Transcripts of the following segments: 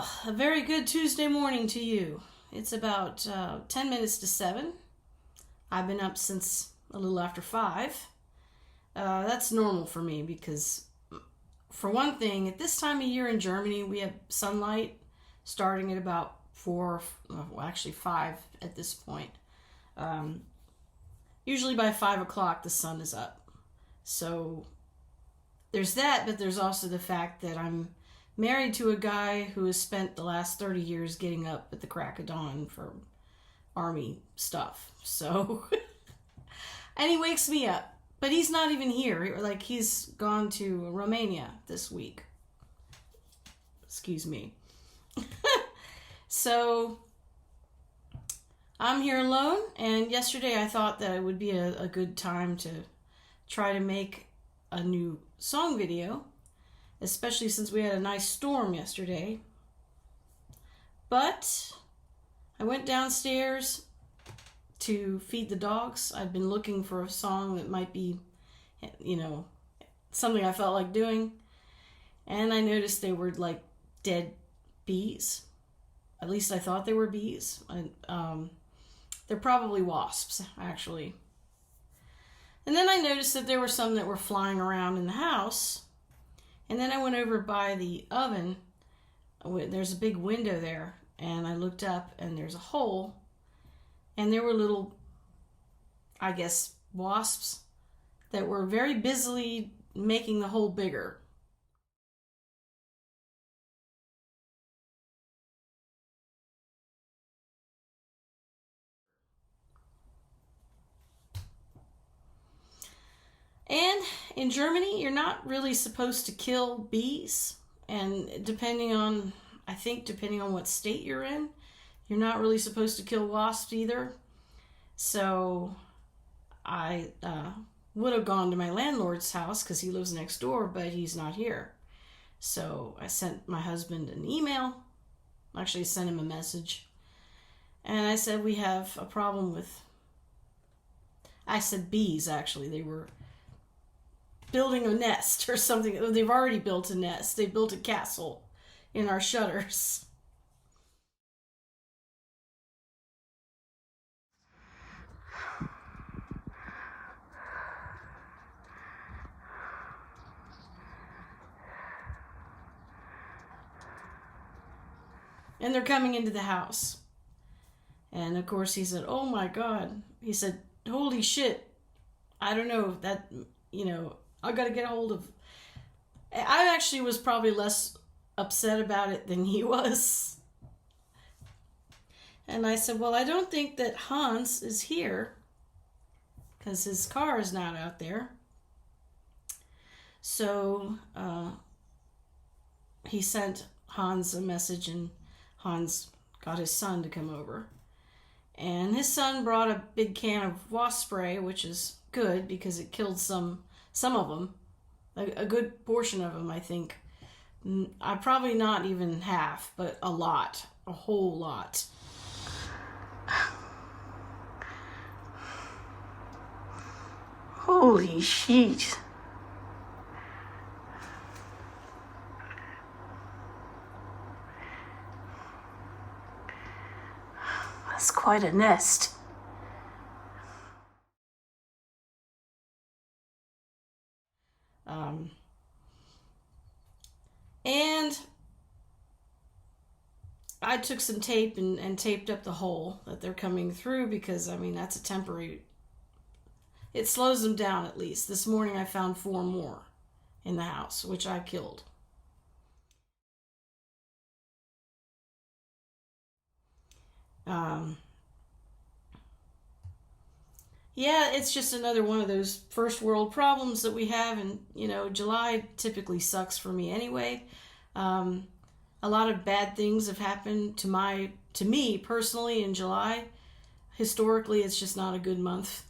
Well, a very good Tuesday morning to you. It's about 10 minutes to 7. I've been up since a little after 5. That's normal for me because, for one thing, at this time of year in Germany, we have sunlight starting at about 4, well, actually 5 at this point. Usually by 5 o'clock, the sun is up. So there's that, but there's also the fact that I'm married to a guy who has spent the last 30 years getting up at the crack of dawn for army stuff. So, and he wakes me up, but he's not even here. Like, he's gone to Romania this week. Excuse me. So, I'm here alone, and yesterday I thought that it would be a good time to try to make a new song video, especially since we had a nice storm yesterday. But I went downstairs to feed the dogs. I'd been looking for a song that might be, something I felt like doing. And I noticed they were like dead bees. At least I thought they were bees. They're probably wasps, actually. And then I noticed that there were some that were flying around in the house. And then I went over by the oven. There's a big window there. And I looked up and there's a hole. And there were little, I guess, wasps that were very busily making the hole bigger. And in Germany, you're not really supposed to kill bees. And depending on what state you're in, you're not really supposed to kill wasps either. So I would have gone to my landlord's house because he lives next door, but he's not here. So I sent my husband an email. Actually, sent him a message. And I said, we have a problem with... I said bees, actually. They were building a nest or something. They've already built a nest. They built a castle in our shutters. And they're coming into the house. And of course he said, oh my God. He said, holy shit. I don't know that, I got to get a hold of... I actually was probably less upset about it than he was. And I said, well, I don't think that Hans is here because his car is not out there. So he sent Hans a message, and Hans got his son to come over. And his son brought a big can of wasp spray, which is good because it killed some of them. A good portion of them, I think. Probably not even half, but a lot. A whole lot. Holy shit. That's quite a nest. And I took some tape and taped up the hole that they're coming through because, that's a temporary... It slows them down at least. This morning I found 4 more in the house, which I killed. Yeah, it's just another one of those first world problems that we have, and July typically sucks for me anyway. A lot of bad things have happened to me personally in July. Historically, it's just not a good month.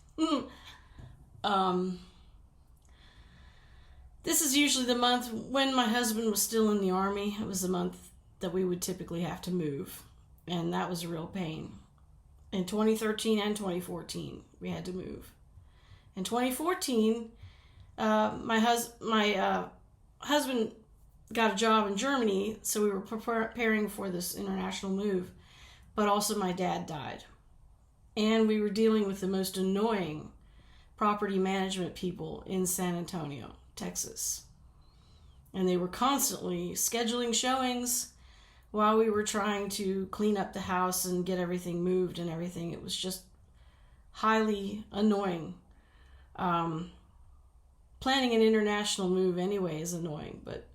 This is usually the month when my husband was still in the army. It was the month that we would typically have to move, and that was a real pain. In 2013 and 2014, we had to move. In 2014, my husband got a job in Germany, so we were preparing for this international move. But also my dad died. And we were dealing with the most annoying property management people in San Antonio, Texas. And they were constantly scheduling showings while we were trying to clean up the house and get everything moved and everything. It was just highly annoying. Planning an international move anyway is annoying, but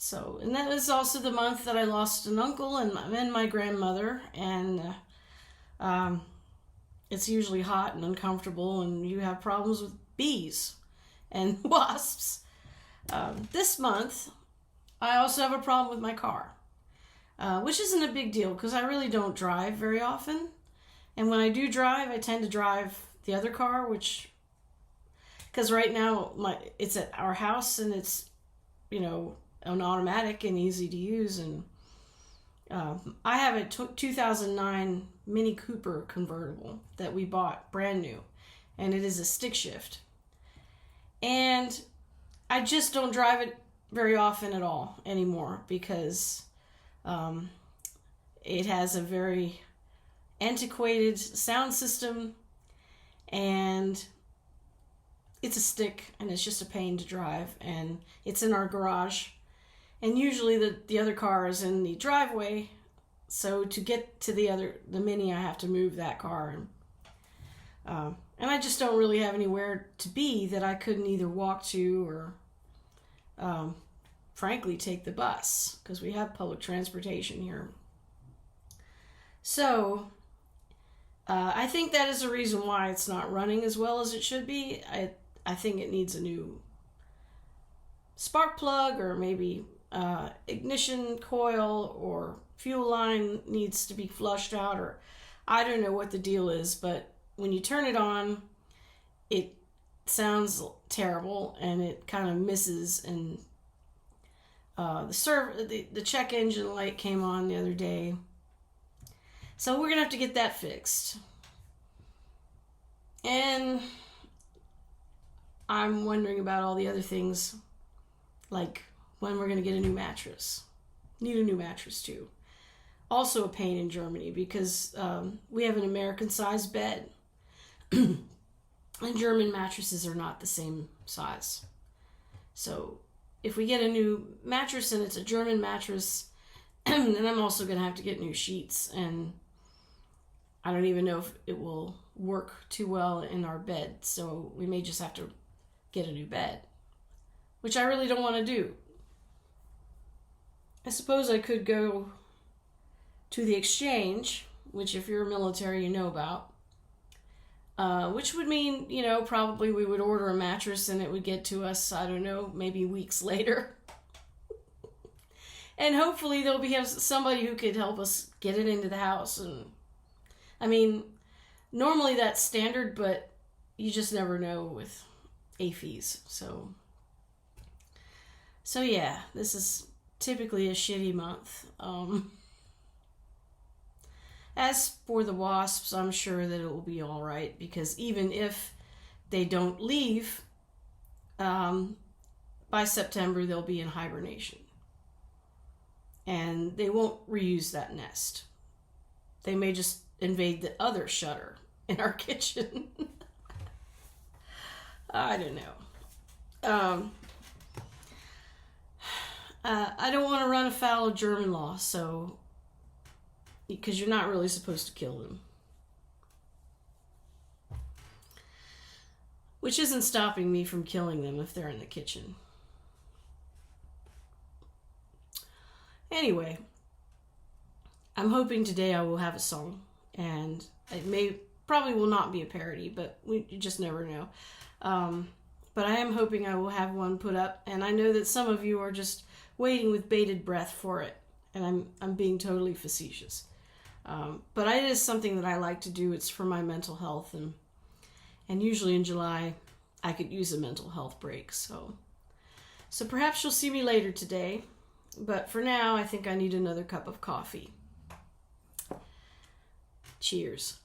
so, and that was also the month that I lost an uncle and my grandmother, and it's usually hot and uncomfortable, and you have problems with bees and wasps. This month, I also have a problem with my car, which isn't a big deal because I really don't drive very often, and when I do drive, I tend to drive the other car, because right now it's at our house and it's, an automatic and easy to use, and I have a 2009 Mini Cooper convertible that we bought brand new, and it is a stick shift, and I just don't drive it very often at all anymore because it has a very antiquated sound system, and it's a stick, and it's just a pain to drive, and it's in our garage. And usually the other car is in the driveway, so to get to the Mini, I have to move that car. And I just don't really have anywhere to be that I couldn't either walk to or, frankly, take the bus, because we have public transportation here. So, I think that is the reason why it's not running as well as it should be. I think it needs a new spark plug, or maybe ignition coil or fuel line needs to be flushed out, or I don't know what the deal is, but when you turn it on, it sounds terrible and it kind of misses, and the check engine light came on the other day, so we're gonna have to get that fixed. And I'm wondering about all the other things, like when we're going to get a new mattress. Need a new mattress too. Also a pain in Germany because we have an American-sized bed. And German mattresses are not the same size. So if we get a new mattress and it's a German mattress, then I'm also going to have to get new sheets. And I don't even know if it will work too well in our bed. So we may just have to get a new bed, which I really don't want to do. I suppose I could go to the exchange, which if you're military, you know about, which would mean, probably we would order a mattress and it would get to us, I don't know, maybe weeks later. And hopefully there'll be somebody who could help us get it into the house. And I mean, normally that's standard, but you just never know with AFEs. So yeah, this is typically a shitty month. As for the wasps, I'm sure that it will be all right, because even if they don't leave, by September they'll be in hibernation. And they won't reuse that nest. They may just invade the other shutter in our kitchen. I don't know. I don't want to run afoul of German law, because you're not really supposed to kill them. Which isn't stopping me from killing them if they're in the kitchen. Anyway, I'm hoping today I will have a song, and it probably will not be a parody, but you just never know. But I am hoping I will have one put up, and I know that some of you are just waiting with bated breath for it, and I'm being totally facetious. But it is something that I like to do. It's for my mental health, and usually in July I could use a mental health break. So perhaps you'll see me later today, but for now I think I need another cup of coffee. Cheers.